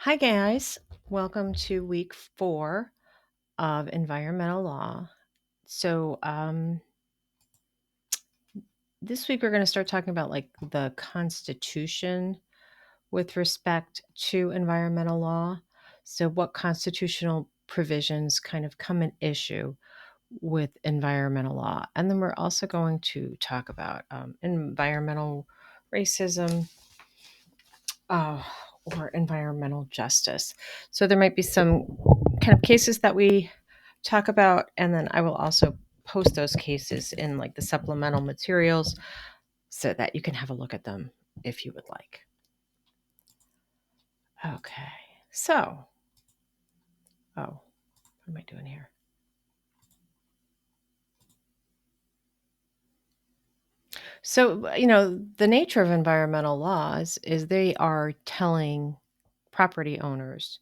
Hi, guys. Welcome to week 4 of environmental law. So, this week we're going to start talking about like the Constitution with respect to environmental law. So, what constitutional provisions kind of come an issue with environmental law? And then we're also going to talk about environmental racism, uh, or environmental justice. So, there might be some kind of cases that we talk about, and then I will also post those cases in like the supplemental materials so that you can have a look at them if you would like. Okay. So, what am I doing here? So, the nature of environmental laws is they are telling property owners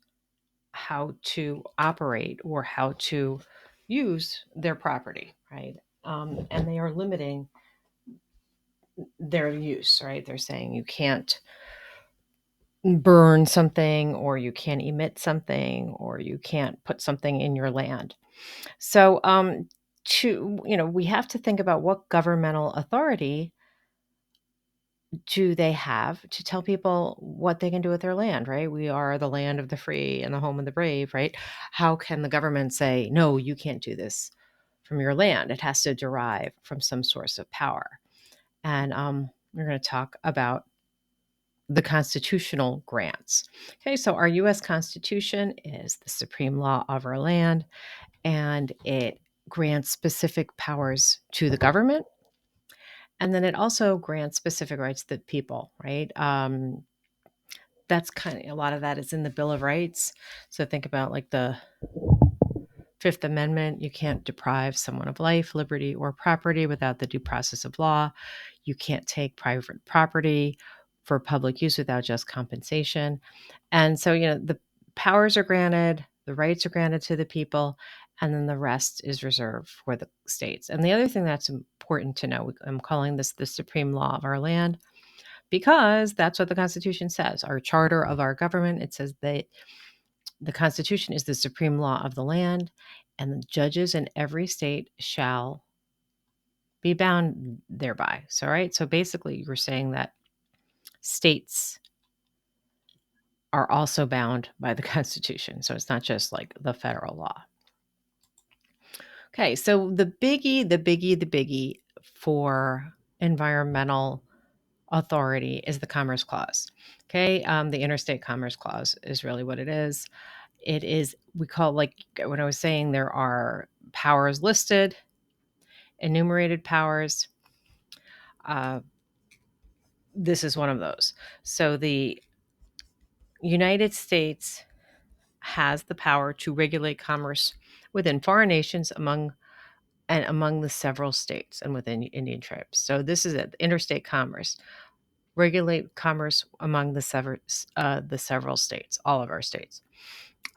how to operate or how to use their property, right? And they are limiting their use, right? They're saying you can't burn something or you can't emit something or you can't put something in your land. So we have to think about what governmental authority do they have to tell people what they can do with their land, right? We are the land of the free and the home of the brave, right? How can the government say, no, you can't do this from your land? It has to derive from some source of power. And we're going to talk about the constitutional grants. Okay, so our US Constitution is the supreme law of our land, and it grants specific powers to the government. And then it also grants specific rights to the people, right? That's kind of a lot of that is in the Bill of Rights. So think about like the Fifth Amendment. You can't deprive someone of life, liberty, or property without the due process of law. You can't take private property for public use without just compensation. And so, the powers are granted, the rights are granted to the people, and then the rest is reserved for the states. And the other thing that's important to know, I'm calling this the supreme law of our land because that's what the Constitution says. Our charter of our government, it says that the Constitution is the supreme law of the land, and the judges in every state shall be bound thereby. So, right. So basically, you're saying that states are also bound by the Constitution. So it's not just like the federal law. Okay. So the biggie for environmental authority is the Commerce Clause. Okay. The Interstate Commerce Clause is really what it is. It is, we call, like when I was saying, there are powers listed, enumerated powers. This is one of those. So the United States has the power to regulate commerce within foreign nations among the several states and within Indian tribes. So this is it, interstate commerce. Regulate commerce among the several states, all of our states.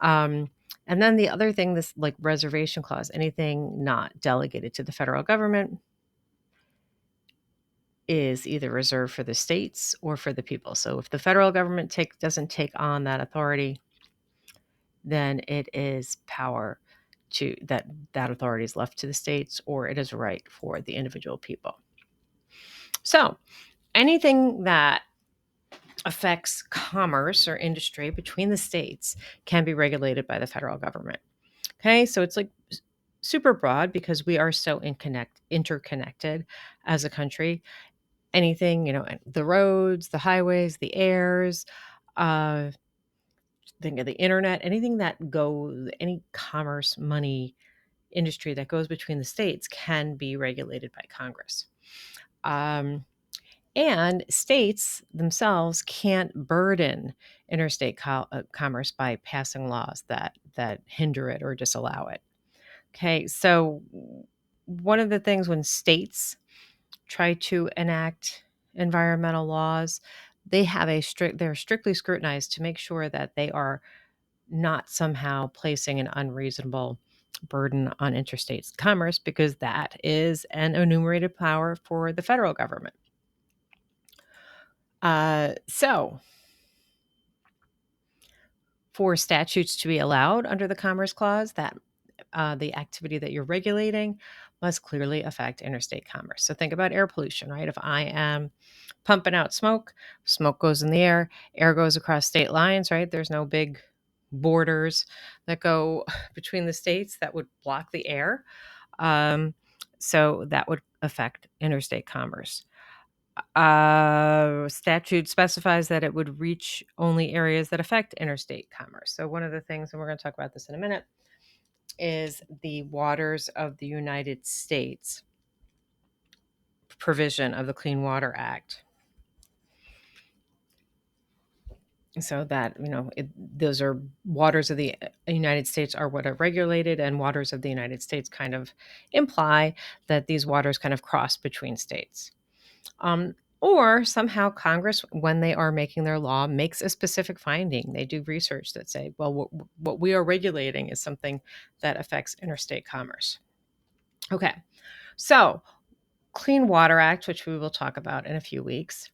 And then the other thing, this like reservation clause, anything not delegated to the federal government is either reserved for the states or for the people. So if the federal government doesn't take on that authority, then it is power to that authority is left to the states, or it is right for the individual people. So anything that affects commerce or industry between the states can be regulated by the federal government. Okay, so it's like super broad because we are so interconnected as a country. Anything, the roads, the highways, the airs, uh, think of the internet, anything that goes, any commerce, money, industry that goes between the states can be regulated by Congress. Um, and states themselves can't burden interstate commerce by passing laws that hinder it or disallow it. Okay, so one of the things when states try to enact environmental laws, they're strictly scrutinized to make sure that they are not somehow placing an unreasonable burden on interstate commerce, because that is an enumerated power for the federal government. So for statutes to be allowed under the Commerce Clause, that the activity that you're regulating must clearly affect interstate commerce. So think about air pollution, right? If I am pumping out smoke, smoke goes in the air goes across state lines, right? There's no big borders that go between the states that would block the air. So that would affect interstate commerce. Statute specifies that it would reach only areas that affect interstate commerce. So one of the things, and we're going to talk about this in a minute, is the waters of the United States provision of the Clean Water Act. So that, those are waters of the United States are what are regulated, and waters of the United States kind of imply that these waters kind of cross between states. Or somehow Congress, when they are making their law, makes a specific finding. They do research that say, well, what we are regulating is something that affects interstate commerce. Okay, so Clean Water Act, which we will talk about in a few weeks,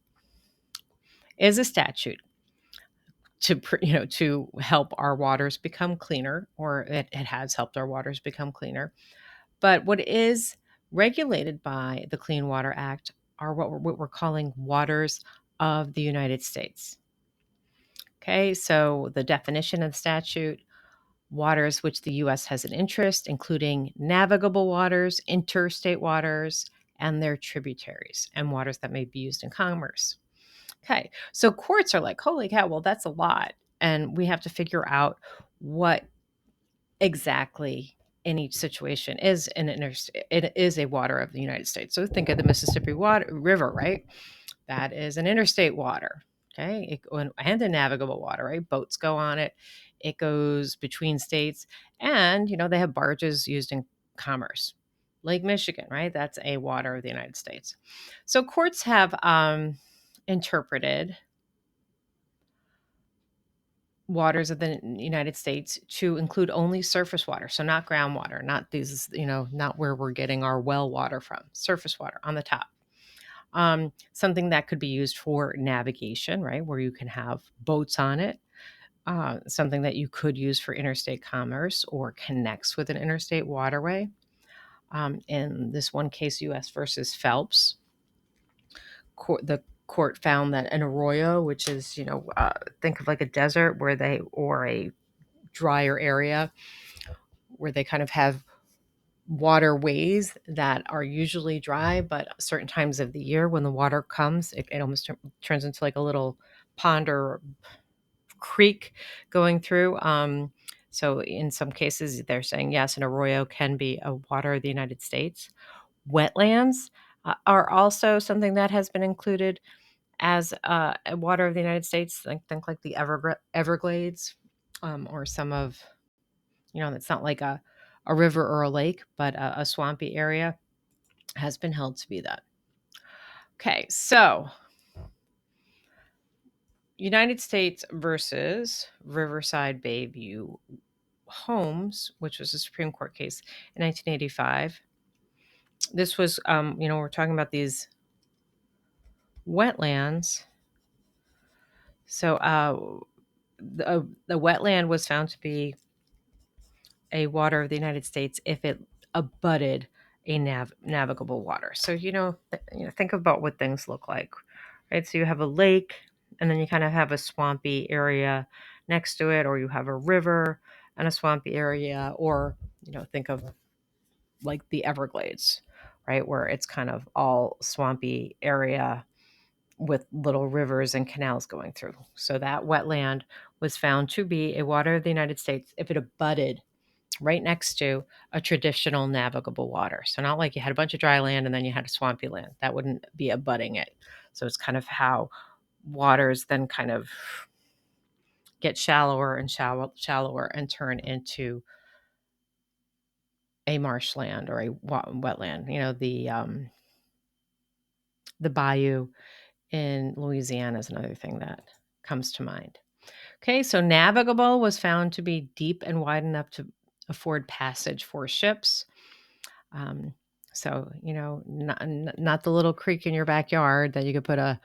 is a statute to help our waters become cleaner, or it has helped our waters become cleaner. But what is regulated by the Clean Water Act are what we're calling waters of the United States. Okay, so the definition of the statute: waters which the U.S. has an interest, including navigable waters, interstate waters, and their tributaries, and waters that may be used in commerce. Okay, so courts are like, holy cow, well, that's a lot. And we have to figure out what exactly in each situation is it is a water of the United States. So think of the Mississippi River, right? That is an interstate water. Okay, and a navigable water, right? Boats go on it. It goes between states, and they have barges used in commerce. Lake Michigan, right? That's a water of the United States. So courts have interpreted waters of the United States to include only surface water. So not groundwater, not these, not where we're getting our well water from, surface water on the top. Something that could be used for navigation, right? Where you can have boats on it. Something that you could use for interstate commerce or connects with an interstate waterway. In this one case, U.S. versus Phelps, the court found that an arroyo, which is, think of like a desert or a drier area where they kind of have waterways that are usually dry, but certain times of the year when the water comes, it almost turns into like a little pond or creek going through. So in some cases, they're saying, yes, an arroyo can be a water of the United States. Wetlands are also something that has been included as a water of the United States. Think like the Everglades, or some of, it's not like a river or a lake, but a swampy area has been held to be that. Okay, so United States versus Riverside Bayview Homes, which was a Supreme Court case in 1985. This was, we're talking about these wetlands. So the wetland was found to be a water of the United States if it abutted a navigable water. So think about what things look like, right? So you have a lake, and then you kind of have a swampy area next to it, or you have a river and a swampy area, or think of like the Everglades, right, where it's kind of all swampy area with little rivers and canals going through. So that wetland was found to be a water of the United States if it abutted right next to a traditional navigable water. So not like you had a bunch of dry land and then you had a swampy land. That wouldn't be abutting it. So it's kind of how waters then kind of get shallower and shallower and turn into a marshland or a wetland. The bayou in Louisiana is another thing that comes to mind. Okay, so navigable was found to be deep and wide enough to afford passage for ships. So, not the little creek in your backyard that you could put a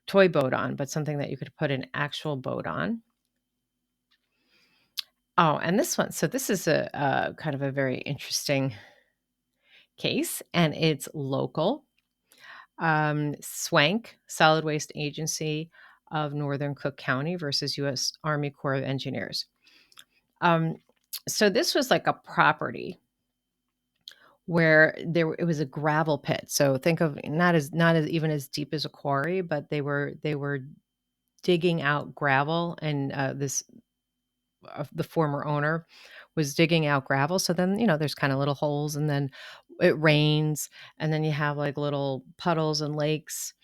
toy boat on, but something that you could put an actual boat on. Oh, and this one, so this is a kind of a very interesting case, and it's local. SWANC, Solid Waste Agency of Northern Cook County versus U.S. Army Corps of Engineers. Um, so this was like a property where it was a gravel pit. So think of not as even as deep as a quarry, but they were digging out gravel, and this the former owner was digging out gravel. So then, there's kind of little holes, and then it rains, and then you have like little puddles and lakes,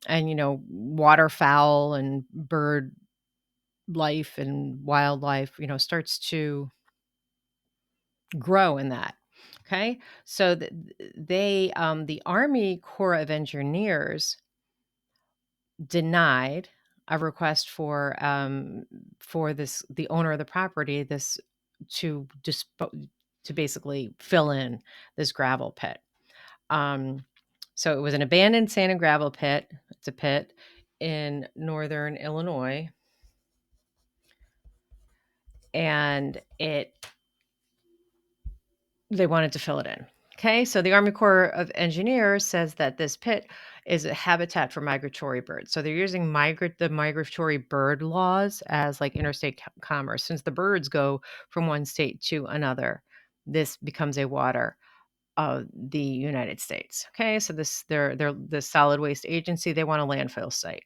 and waterfowl and bird life and wildlife, starts to grow in that. Okay, so the Army Corps of Engineers denied a request for the owner of the property this to to basically fill in this gravel pit. Um, so it was an abandoned sand and gravel pit. It's a pit in northern Illinois, and they wanted to fill it in. Okay, so the Army Corps of Engineers says that this pit is a habitat for migratory birds. So they're using the migratory bird laws as like interstate commerce. Since the birds go from one state to another, this becomes a water of the United States. Okay, so they're the Solid Waste Agency. They want a landfill site.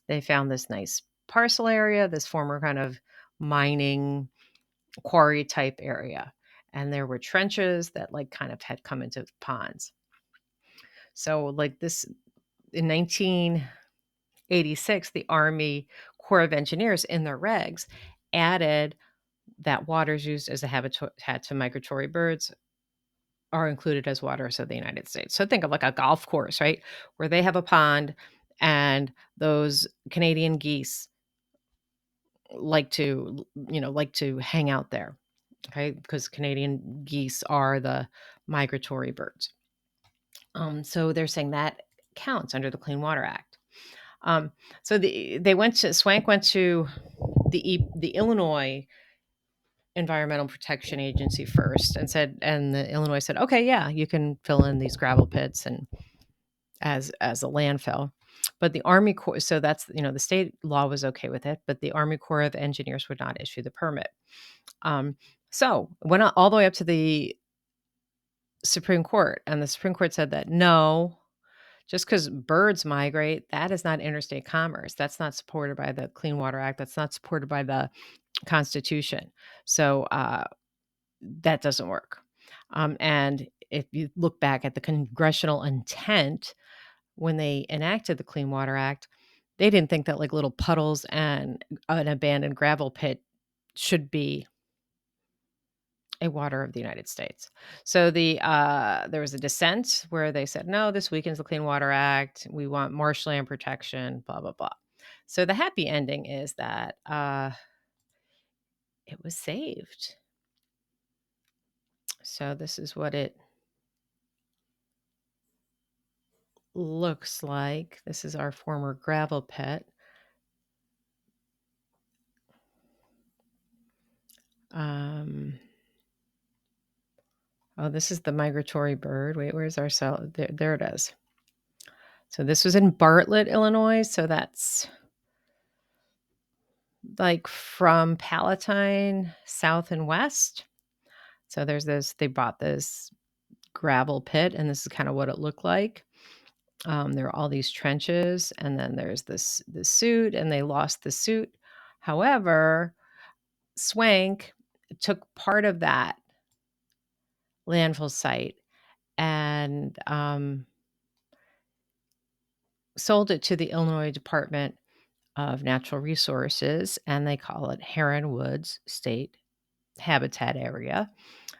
They found this nice parcel area, this former kind of mining quarry type area, and there were trenches that like kind of had come into ponds. So like this in 1986, the Army Corps of Engineers in their regs added that waters used as a habitat to migratory birds are included as waters of the United States. So think of like a golf course, right? Where they have a pond, and those Canadian geese like to hang out there. Okay, because Canadian geese are the migratory birds. So they're saying that counts under the Clean Water Act. Um, so Swank went to the Illinois Environmental Protection Agency first, and the Illinois said, okay, yeah, you can fill in these gravel pits and as a landfill. But the Army Corps, so that's the state law was okay with it, but the Army Corps of Engineers would not issue the permit. So went all the way up to the Supreme Court, and the Supreme Court said that no, just because birds migrate, that is not interstate commerce. That's not supported by the Clean Water Act. That's not supported by the Constitution. So that doesn't work. And if you look back at the congressional intent when they enacted the Clean Water Act, they didn't think that like little puddles and an abandoned gravel pit should be a water of the United States. So there was a dissent where they said, no, this weakens the Clean Water Act. We want marshland protection, blah, blah, blah. So the happy ending is that it was saved. So this is what it looks like. This is our former gravel pit. Oh, this is the migratory bird. Wait, where's our cell? There it is. So this was in Bartlett, Illinois. So that's like from Palatine, south and west. So they bought this gravel pit, and this is kind of what it looked like. There are all these trenches, and then there's this suit, and they lost the suit. However, Swank took part of that landfill site and sold it to the Illinois Department of Natural Resources, and they call it Heron Woods State Habitat Area.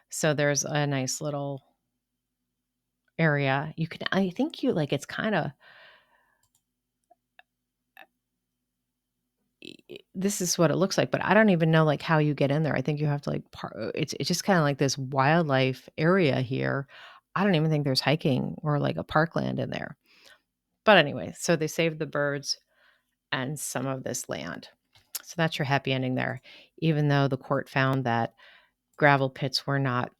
So there's a nice little area. I think it's kind of, this is what it looks like, but I don't even know like how you get in there. I think you have to it's just kind of like this wildlife area here. I don't even think there's hiking or like a parkland in there. But anyway, so they saved the birds and some of this land. So that's your happy ending there, even though the court found that gravel pits were not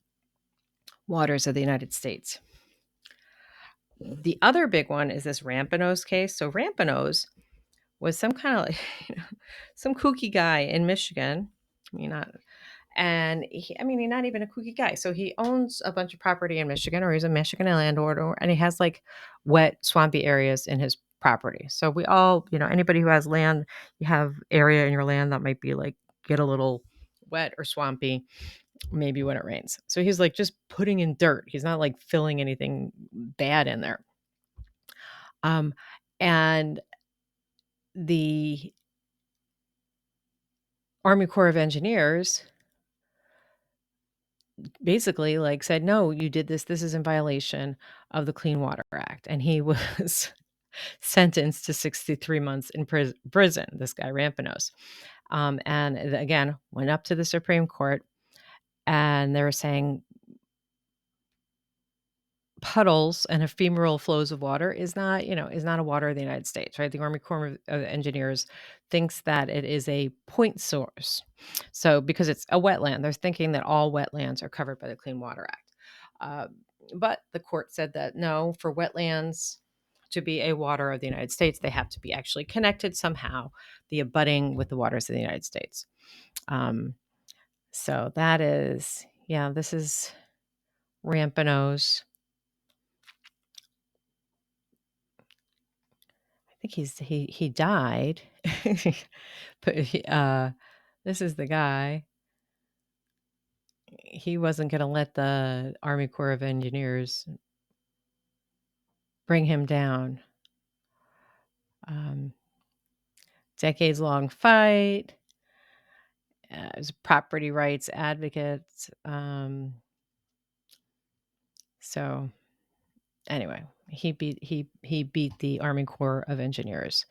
waters of the United States. The other big one is this Rampanos case. So Rampanos was some kind of some kooky guy in Michigan. I mean, not, and he, I mean, he's not even a kooky guy. So he owns a bunch of property in Michigan, or he's a Michigan landlord, and he has like wet, swampy areas in his property. So we all, anybody who has land, you have area in your land that might be like get a little wet or swampy, maybe when it rains. So he's like just putting in dirt. He's not like filling anything bad in there. And the Army Corps of Engineers basically like said, no, you did this. This is in violation of the Clean Water Act. And he was sentenced to 63 months in prison, this guy Rampanos. And again, went up to the Supreme Court, and they were saying puddles and ephemeral flows of water is not a water of the United States, right? The Army Corps of Engineers thinks that it is a point source. So because it's a wetland, they're thinking that all wetlands are covered by the Clean Water Act. But the court said that no, for wetlands to be a water of the United States, they have to be actually connected somehow, the abutting with the waters of the United States. So that is, this is Rampanos. I think he died. But this is the guy. He wasn't going to let the Army Corps of Engineers bring him down. Decades-long fight. As property rights advocates. So anyway, he beat the Army Corps of Engineers,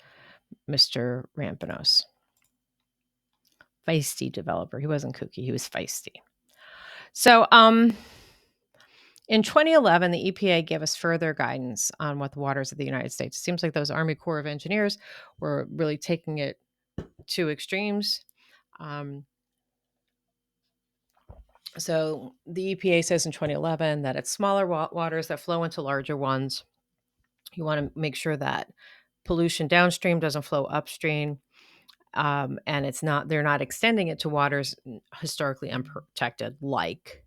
Mr. Rampanos. Feisty developer. He wasn't kooky. He was feisty. So in 2011, the EPA gave us further guidance on what the waters of the United States. It seems like those Army Corps of Engineers were really taking it to extremes. So the EPA says in 2011 that it's smaller waters that flow into larger ones. You want to make sure that pollution downstream doesn't flow upstream. And they're not extending it to waters historically unprotected, like,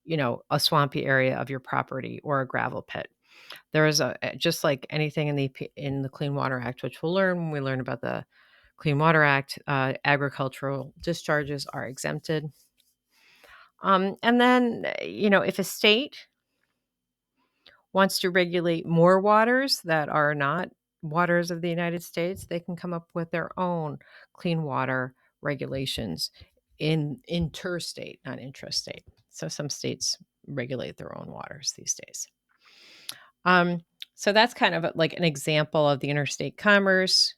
a swampy area of your property or a gravel pit. There is just like anything in the Clean Water Act, which we'll learn when we learn about the Clean Water Act, agricultural discharges are exempted. And then, if a state wants to regulate more waters that are not waters of the United States, they can come up with their own clean water regulations in interstate, not intrastate. So some states regulate their own waters these days. So that's kind of like an example of the interstate commerce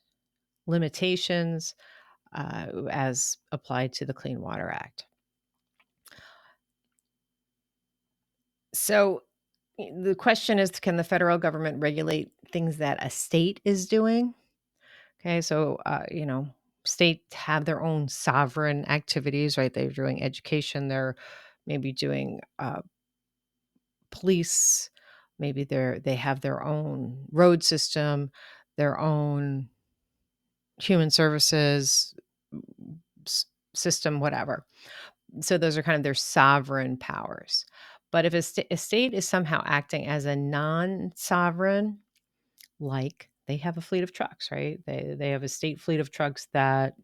limitations as applied to the Clean Water Act. So the question is, can the federal government regulate things that a state is doing? Okay, so, states have their own sovereign activities, right? They're doing education, they're maybe doing police, maybe they have their own road system, their own human services system, whatever. So those are kind of their sovereign powers. But if a state is somehow acting as a non-sovereign, like they have a fleet of trucks, right? They have a state fleet of trucks that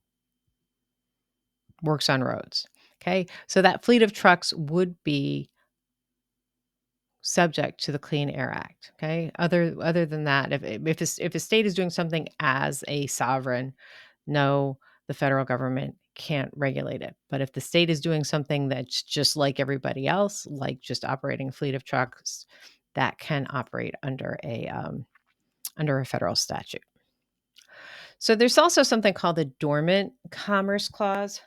works on roads. Okay. So that fleet of trucks would be subject to the Clean Air Act. Okay. Other than that, if a state is doing something as a sovereign, no, the federal government can't regulate it. But if the state is doing something that's just like everybody else, like just operating a fleet of trucks, that can operate under a federal statute. So there's also something called the Dormant Commerce Clause.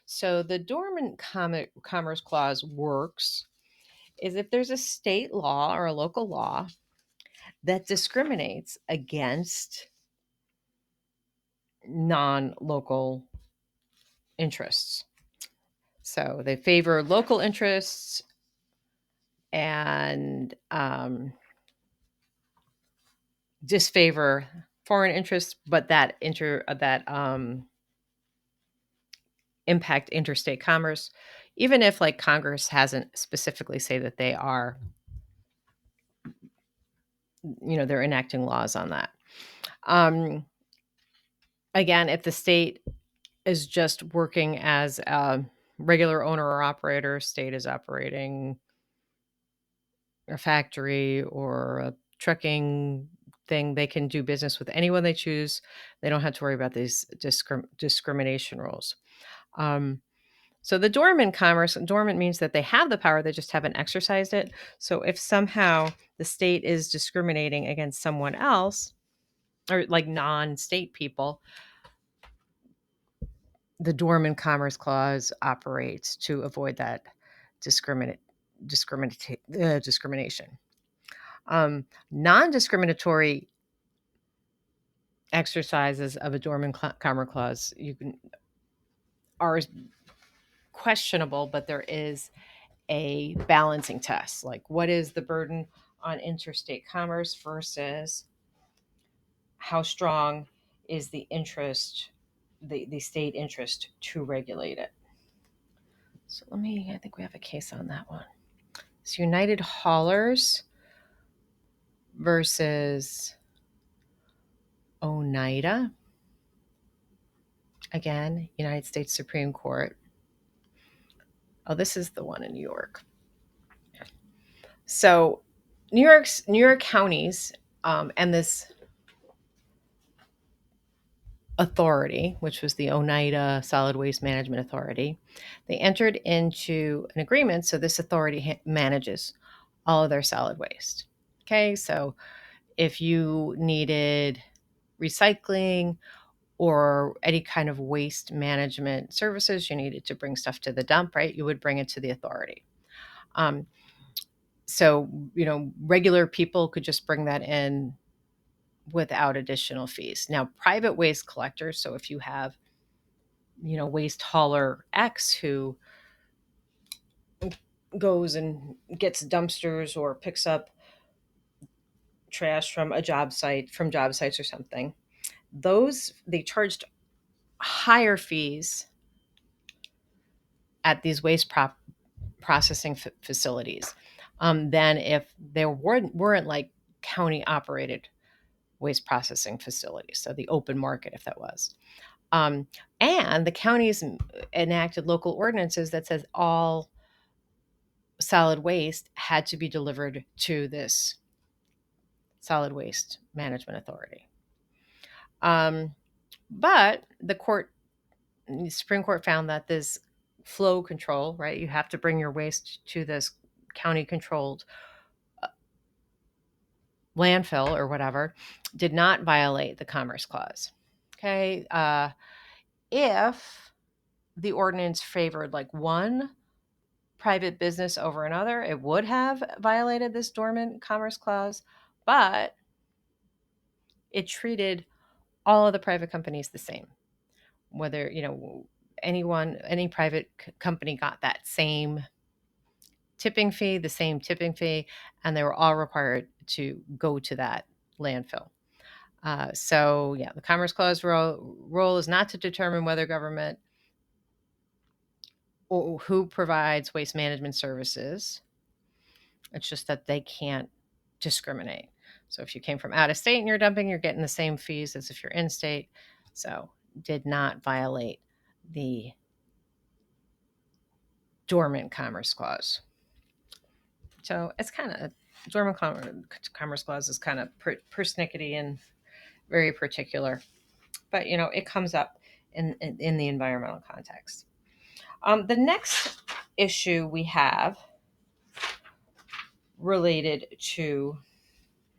So the Dormant Commerce Clause works is if there's a state law or a local law that discriminates against non-local interests. So they favor local interests and disfavor foreign interests, but that impact interstate commerce, even if like Congress hasn't specifically say that they are, they're enacting laws on that. Again, if the state is just working as a regular owner or operator, state is operating a factory or a trucking thing, they can do business with anyone they choose. They don't have to worry about these discrimination rules. So the dormant means that they have the power, they just haven't exercised it. So if somehow the state is discriminating against someone else, or like non-state people, the Dormant Commerce Clause operates to avoid that discrimination. Non-discriminatory exercises of a Dormant Commerce Clause are questionable, but there is a balancing test. Like, what is the burden on interstate commerce versus how strong is the state interest to regulate it? So I think we have a case on that one. It's United Haulers versus Oneida. Again, United States Supreme Court. Oh, this is the one in New York. So New York counties and this authority, which was the Oneida Solid Waste Management Authority, they entered into an agreement. So this authority manages all of their solid waste. Okay, so if you needed recycling or any kind of waste management services, you needed to bring stuff to the dump, right? You would bring it to the authority. So, regular people could just bring that in without additional fees. Now, private waste collectors, so if you have, waste hauler X who goes and gets dumpsters or picks up trash from job sites or something, they charged higher fees at these waste processing facilities than if there weren't like county operated waste processing facilities. So the open market, if that was. And the counties enacted local ordinances that says all solid waste had to be delivered to this solid waste management authority. But the Supreme Court found that this flow control, right? You have to bring your waste to this county controlled landfill or whatever, did not violate the Commerce Clause. Okay. If the ordinance favored like one private business over another, it would have violated this dormant Commerce Clause, but it treated all of the private companies the same. Whether, any private company got that same the same tipping fee, and they were all required to go to that landfill. So, yeah, the Commerce Clause role is not to determine whether government or who provides waste management services. It's just that they can't discriminate. So if you came from out of state and you're dumping, you're getting the same fees as if you're in state. So did not violate the Dormant Commerce Clause. So it's kind of Dormant Commerce Clause is kind of persnickety and very particular, but it comes up in the environmental context. The next issue we have related to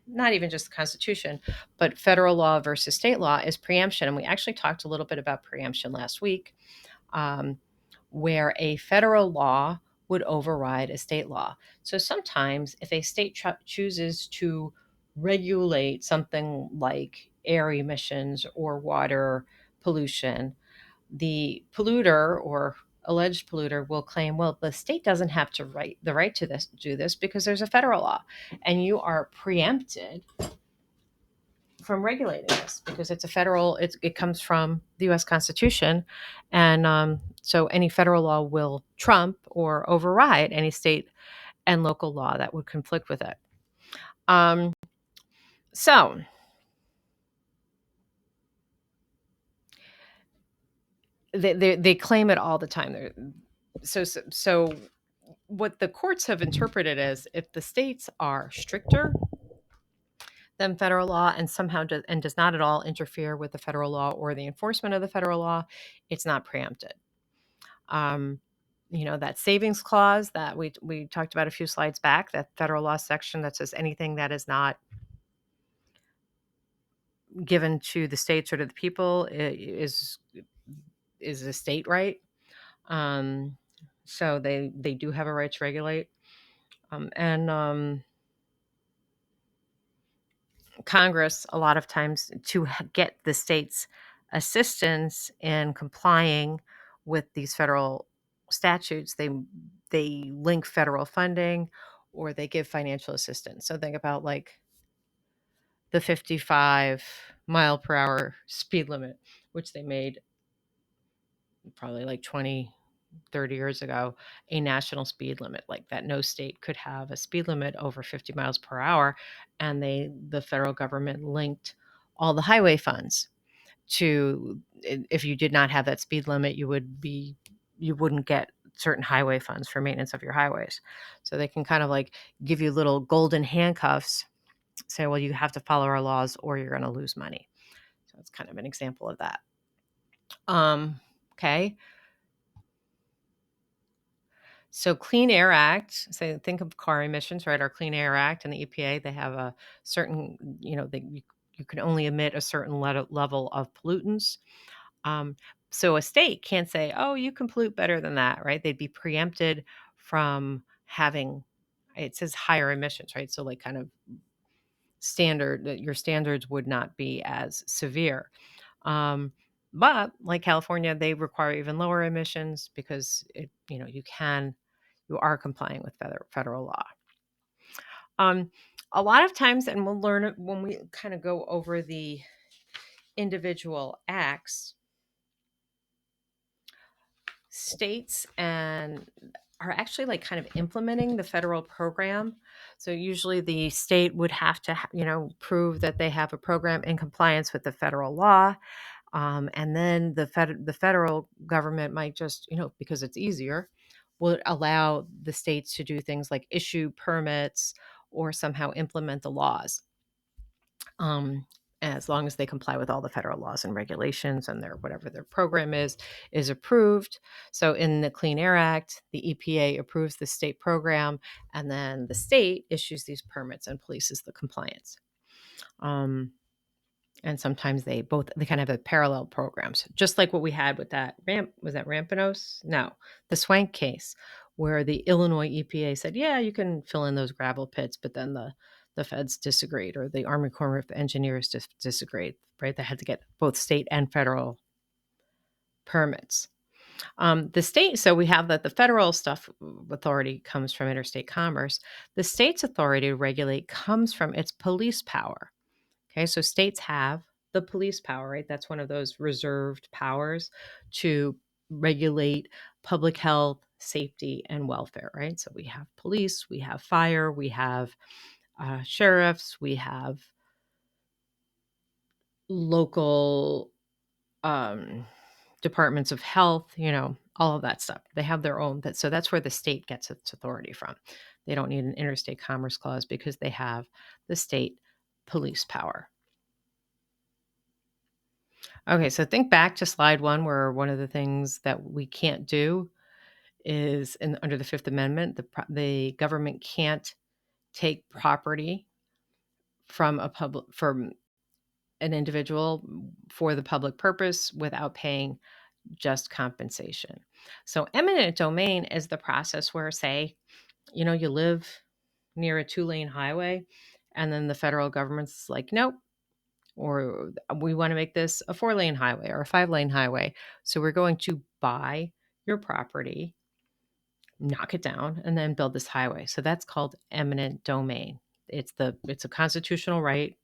not even just the Constitution, but federal law versus state law is preemption. And we actually talked a little bit about preemption last week, where a federal law would override a state law. So sometimes if a state chooses to regulate something like air emissions or water pollution, the polluter or alleged polluter will claim, well, the state doesn't have the right to do this because there's a federal law, and you are preempted from regulating this because it's a federal. It comes from the U.S. Constitution, and so any federal law will trump or override any state and local law that would conflict with it. Um, so they claim it all the time. So what the courts have interpreted as, if the states are stricter than federal law and somehow does not at all interfere with the federal law or the enforcement of the federal law, it's not preempted. Um, that savings clause that we talked about a few slides back, that federal law section that says anything that is not given to the states or to the people is a state right. So they do have a right to regulate. And Congress, a lot of times, to get the states assistance in complying with these federal statutes, they link federal funding or they give financial assistance. So think about like the 55 mile per hour speed limit, which they made probably like 20, 30 years ago, a national speed limit, like that no state could have a speed limit over 50 miles per hour. And the federal government linked all the highway funds to, if you did not have that speed limit, you wouldn't get certain highway funds for maintenance of your highways. So they can kind of like give you little golden handcuffs, say, well, you have to follow our laws or you're going to lose money. So it's kind of an example of that. Okay. So Clean Air Act, so think of car emissions, right? Our Clean Air Act and the EPA, they have a certain, you can only emit a certain level of pollutants. So a state can't say, oh, you can pollute better than that, right? They'd be preempted from having, it says higher emissions, right? So like kind of your standards would not be as severe. But like California, they require even lower emissions because you are complying with federal law. A lot of times, and we'll learn it when we kind of go over the individual acts, states and are actually like kind of implementing the federal program. So usually the state would have to, prove that they have a program in compliance with the federal law. And then the federal government might just, because it's easier, will allow the states to do things like issue permits or somehow implement the laws. As long as they comply with all the federal laws and regulations and whatever their program is approved. So in the Clean Air Act, the EPA approves the state program, and then the state issues these permits and polices the compliance. And sometimes they kind of have parallel programs, just like what we had with that was that Rampanos? No, the Swank case, where the Illinois EPA said, yeah, you can fill in those gravel pits, but then the feds disagreed, or the Army Corps of Engineers disagreed, right? They had to get both state and federal permits. The state, so we have that the federal authority comes from interstate commerce. The state's authority to regulate comes from its police power. Okay, so states have the police power, right? That's one of those reserved powers to regulate public health, safety, and welfare, right? So we have police, we have fire, we have sheriffs, we have local departments of health, all of that stuff. They have their own. So that's where the state gets its authority from. They don't need an interstate commerce clause because they have the state police power. Okay, so think back to slide 1, where one of the things that we can't do is under the Fifth Amendment, the government can't take property from an individual for the public purpose without paying just compensation. So eminent domain is the process where, say, you live near a 2-lane highway, and then the federal government's like, nope, or we want to make this a 4-lane highway or a 5-lane highway. So we're going to buy your property, knock it down, and then build this highway. So that's called eminent domain. It's a constitutional right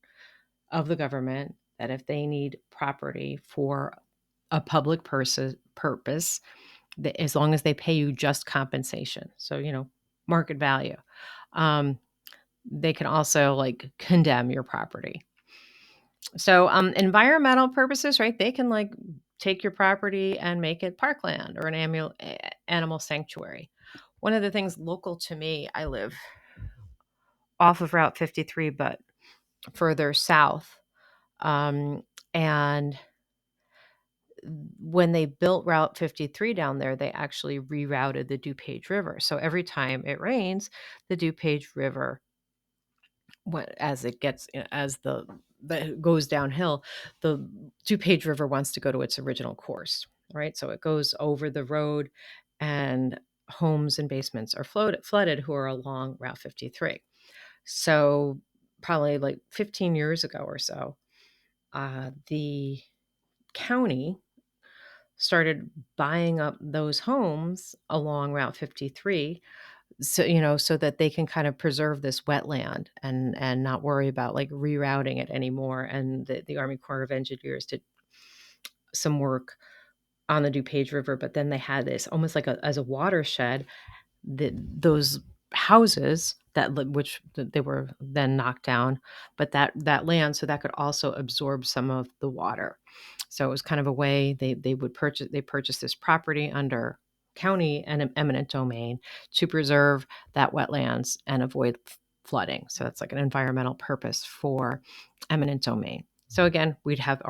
of the government that if they need property for a public purpose, as long as they pay you just compensation, so market value, they can also like condemn your property. So environmental purposes, right? They can like take your property and make it parkland or an animal sanctuary. One of the things local to me, I live off of Route 53, but further south. And when they built Route 53 down there, they actually rerouted the DuPage River. So every time it rains, the DuPage River, as it gets, as the goes downhill, the DuPage River wants to go to its original course, right? So it goes over the road, and homes and basements are flooded who are along Route 53. So probably like 15 years ago or so, the county started buying up those homes along Route 53, so that they can kind of preserve this wetland and not worry about like rerouting it anymore. And the Army Corps of Engineers did some work on the DuPage River, but then they had this almost like as a watershed, those houses which they were then knocked down, but that land, so that could also absorb some of the water. So it was kind of a way they purchased this property under county and eminent domain to preserve that wetlands and avoid flooding. So that's like an environmental purpose for eminent domain. So again, we have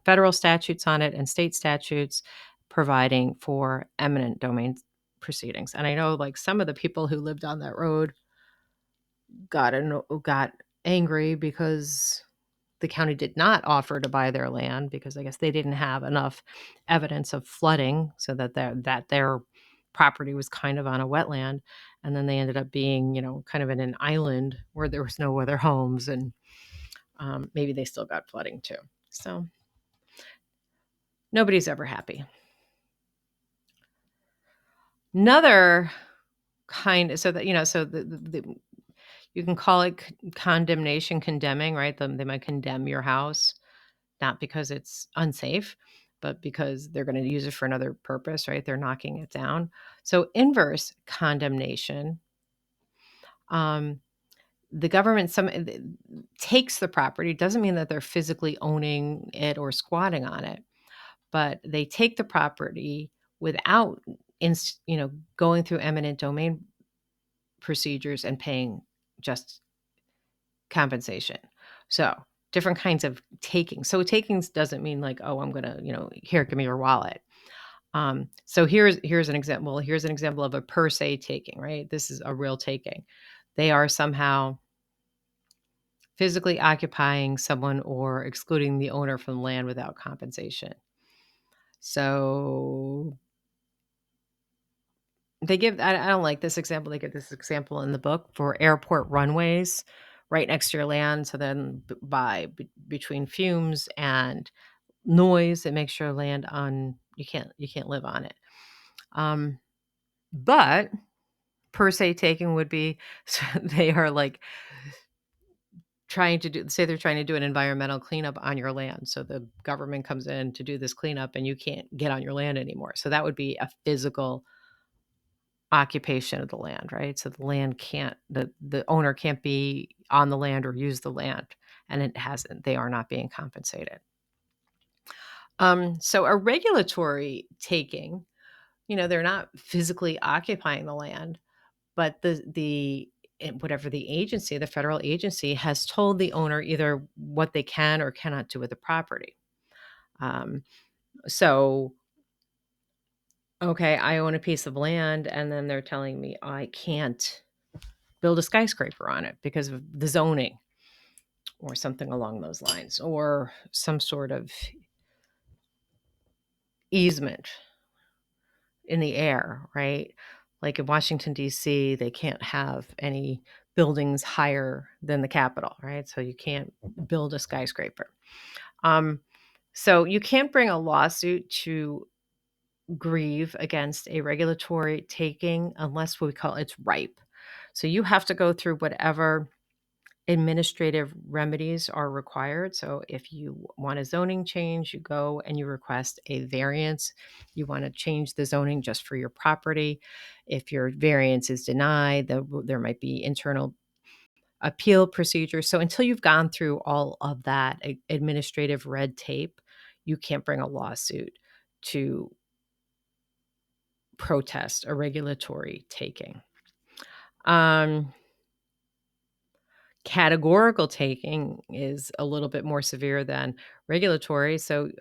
federal statutes on it and state statutes providing for eminent domain proceedings. And I know like some of the people who lived on that road got angry because the county did not offer to buy their land, because I guess they didn't have enough evidence of flooding, so that their property was kind of on a wetland. And then they ended up being, kind of in an island where there was no other homes, and maybe they still got flooding too. So nobody's ever happy. Another kind, so that so the you can call it condemnation, condemning, right? They might condemn your house, not because it's unsafe, but because they're going to use it for another purpose, right? They're knocking it down. So inverse condemnation, the government takes the property. Doesn't mean that they're physically owning it or squatting on it, but they take the property without going through eminent domain procedures and paying just compensation. So different kinds of taking. So takings doesn't mean like, oh, I'm going to, here, give me your wallet. So here's an example. Here's an example of a per se taking, right? This is a real taking. They are somehow physically occupying someone or excluding the owner from land without compensation. So I don't like this example. They give this example in the book for airport runways right next to your land. So then between fumes and noise, it makes your land you can't live on it. But per se taking would be, so they are like they're trying to do an environmental cleanup on your land. So the government comes in to do this cleanup and you can't get on your land anymore. So that would be a physical occupation of the land, right? So the land the owner can't be on the land or use the land, and they are not being compensated. So a regulatory taking, they're not physically occupying the land, but whatever the federal agency has told the owner either what they can or cannot do with the property. So, okay, I own a piece of land, and then they're telling me I can't build a skyscraper on it because of the zoning or something along those lines, or some sort of easement in the air, right? Like in Washington, D.C., they can't have any buildings higher than the Capitol, right? So you can't build a skyscraper. So you can't bring a lawsuit to grieve against a regulatory taking unless we call it's ripe. So you have to go through whatever administrative remedies are required. So if you want a zoning change, you go and you request a variance. You want to change the zoning just for your property. If your variance is denied, there might be internal appeal procedures. So until you've gone through all of that administrative red tape, you can't bring a lawsuit to protest a regulatory taking. Categorical taking is a little bit more severe than regulatory. So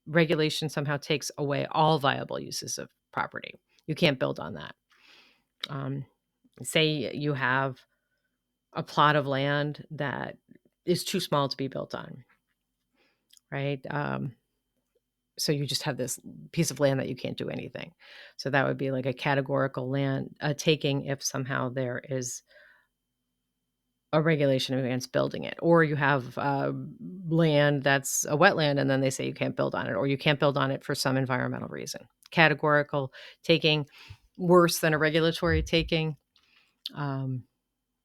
regulation somehow takes away all viable uses of property. You can't build on that. Say you have a plot of land that is too small to be built on, right? So you just have this piece of land that you can't do anything. So that would be like a categorical land taking if somehow there is a regulation against building it, or you have land that's a wetland and then they say you can't build on it, or you can't build on it for some environmental reason. Categorical taking, worse than a regulatory taking,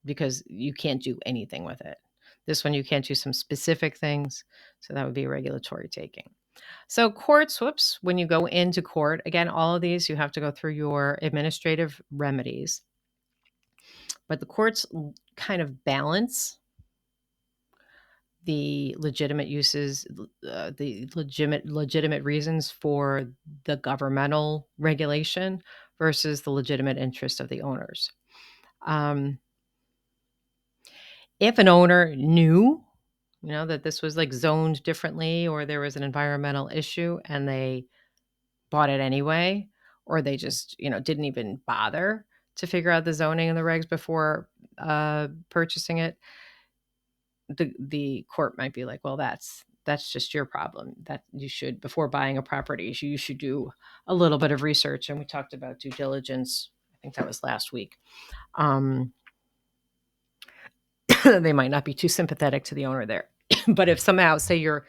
because you can't do anything with it. This one you can't do some specific things, so that would be a regulatory taking. So courts, when you go into court, again, all of these you have to go through your administrative remedies, but the courts kind of balance the legitimate uses, the legitimate reasons for the governmental regulation versus the legitimate interest of the owners. If an owner knew, that this was like zoned differently, or there was an environmental issue and they bought it anyway, or they just, didn't even bother to figure out the zoning and the regs before purchasing it, the court might be like, well, that's just your problem. That you should, before buying a property, you should do a little bit of research. And we talked about due diligence. I think that was last week. They might not be too sympathetic to the owner there. But if somehow, say you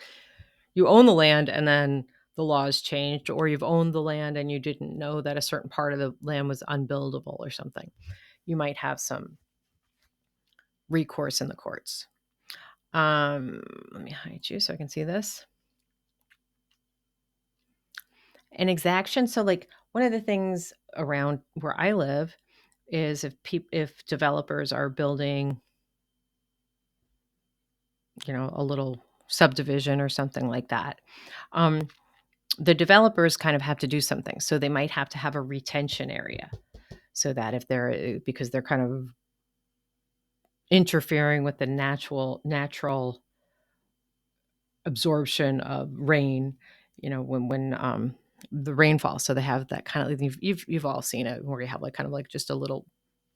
own the land and then the laws changed, or you've owned the land and you didn't know that a certain part of the land was unbuildable or something, you might have some recourse in the courts. Let me hide you so I can see this. An exaction. So like one of the things around where I live is if developers are building, a little subdivision or something like that, the developers kind of have to do something. So they might have to have a retention area, so that if because they're kind of interfering with the natural absorption of rain, when the rainfall. So they have that kind of, you've all seen it, where you have like kind of like just a little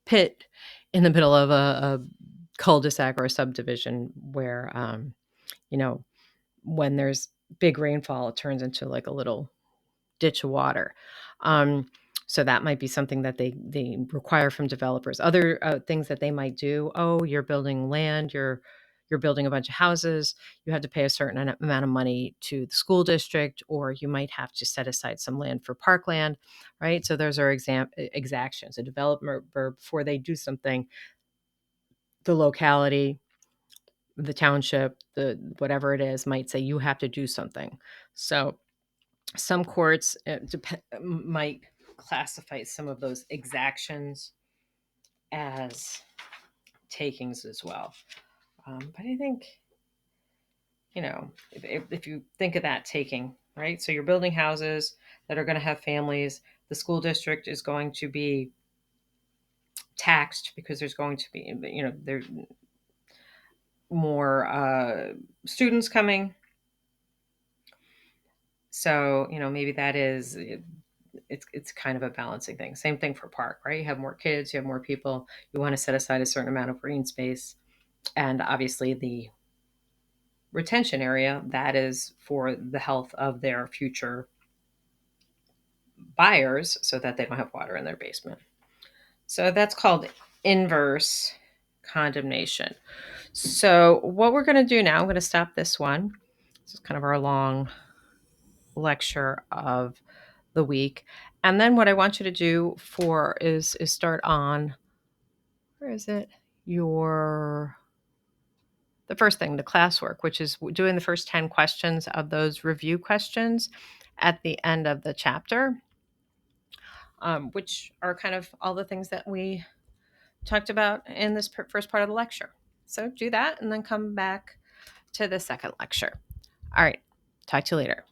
pit in the middle of a cul-de-sac or a subdivision where, when there's big rainfall, it turns into like a little ditch of water. So that might be something that they require from developers. Other things that they might do: oh, you're building land, you're building a bunch of houses, you have to pay a certain amount of money to the school district, or you might have to set aside some land for parkland, right? So those are exactions. A developer, before they do something, the locality, the township, the whatever it is, might say you have to do something. So some courts might classify some of those exactions as takings as well. But I think, if you think of that taking, right? So you're building houses that are going to have families. The school district is going to be taxed because there's going to be, there's more students coming. So, maybe that is, it's kind of a balancing thing. Same thing for park, right? You have more kids, you have more people, you want to set aside a certain amount of green space. And obviously the retention area, that is for the health of their future buyers, so that they don't have water in their basement. So that's called inverse condemnation. So what we're going to do now, I'm going to stop this one. This is kind of our long lecture of the week. And then what I want you to do is start on, where is it? The first thing, the classwork, which is doing the first 10 questions of those review questions at the end of the chapter, which are kind of all the things that we talked about in this first part of the lecture. So do that and then come back to the second lecture. All right. Talk to you later.